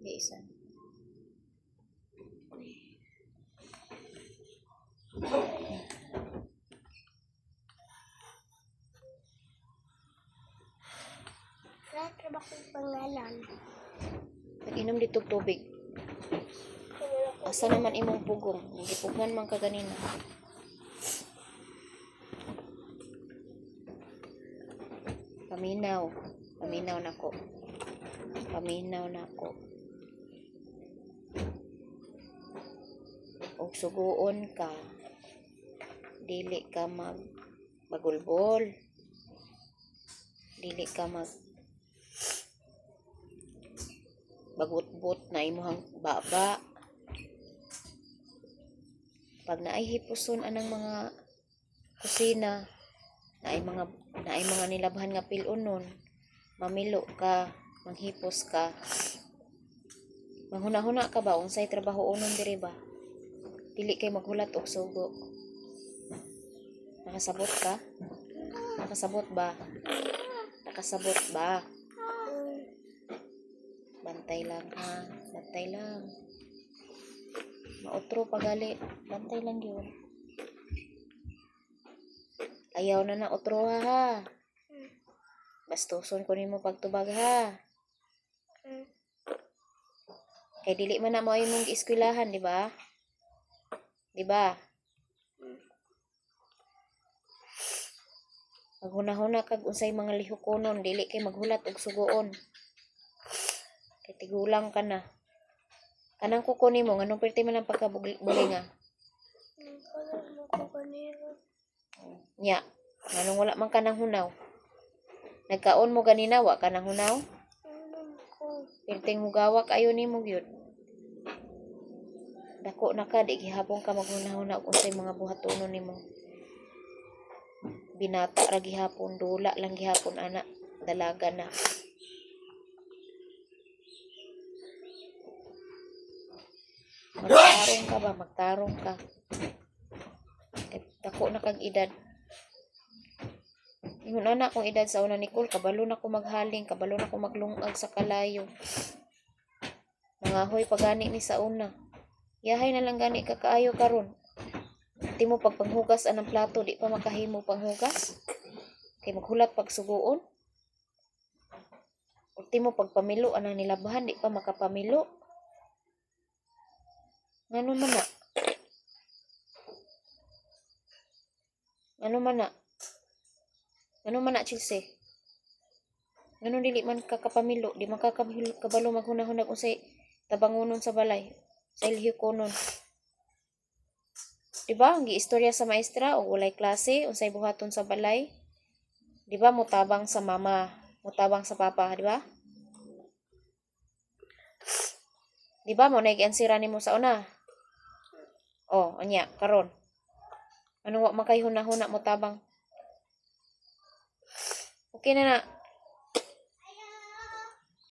Isa. Trabaho kong pangalan. Nag-inom dito tubig. Asa naman imong pugong? Gipugan man ka ganina. Paminaw. Paminaw nako. Paminaw nako. Og suguon ka. Dili ka magulbol. Dili ka bagut-but na imuhang baba. Pag naay hipuson anang mga kusina, naay mga nilabhan nga pilunon, mamilo ka, manghipos ka. Manghuna-huna ka ba unsay trabaho unon diri ba? Dili kay maghulat og sugo. Nakasabot ka? Nakasabot ba? Nakasabot ba? Bantay lang ha. Bantay lang. Mautro pagali. Bantay lang yun. Ayaw na utro ha. Bastuson ko nimo pagtubag ha. Kay dili man na mo imong eskwelahan, di ba? Di ba? Maghuna-huna kag unsay mga lihukonon, dili kay maghulat og sugoon. Kay tigulang ka na. Kanang kuko nimo nganong perti man ang pagkabulinga? Nya, nganong wala man kanang hunaw? Nagkaon mo ganina wa kanang hunaw? Perting hugawak ayo nimo gyud. Dako na ka, di gihapon ka maghuna-huna og unsay mga buhatonon nimo. Binata ra gihapon, dula lang gihapon ana, dalaga na. Magtarong ka ba? Magtarong ka. Dako na kag edad. Ingon ana kong edad sa una Nicole, kabalo na ko maghaling, kabalo na ko maglungag sa kalayo. Nangahoy pagani ni sa una. Yahay na lang gani ka kaayo karon. Di mo pagpanghugas anang plato, di pa makahimo panghugas. Kay maghulat pag suguon. Di mo pagpamilo anang nilabhan, di pa makapamilo. Ngano man na? Ngano man na? Ngano man na, Chelsea? Ngano dili man kakapamilo, di man kakabalo maghunahunag unsay tabangonon sa balay, sa ilhikonon. Diba, ang giistorya sa maestra o walay klase, unsay buhaton sa balay. Diba, mutabang sa mama, mutabang sa papa, diba? Diba, mo nag-ansira nimo sa una? Oh, anya, karon. Anong wa makay huna-huna mutabang? Okay na na.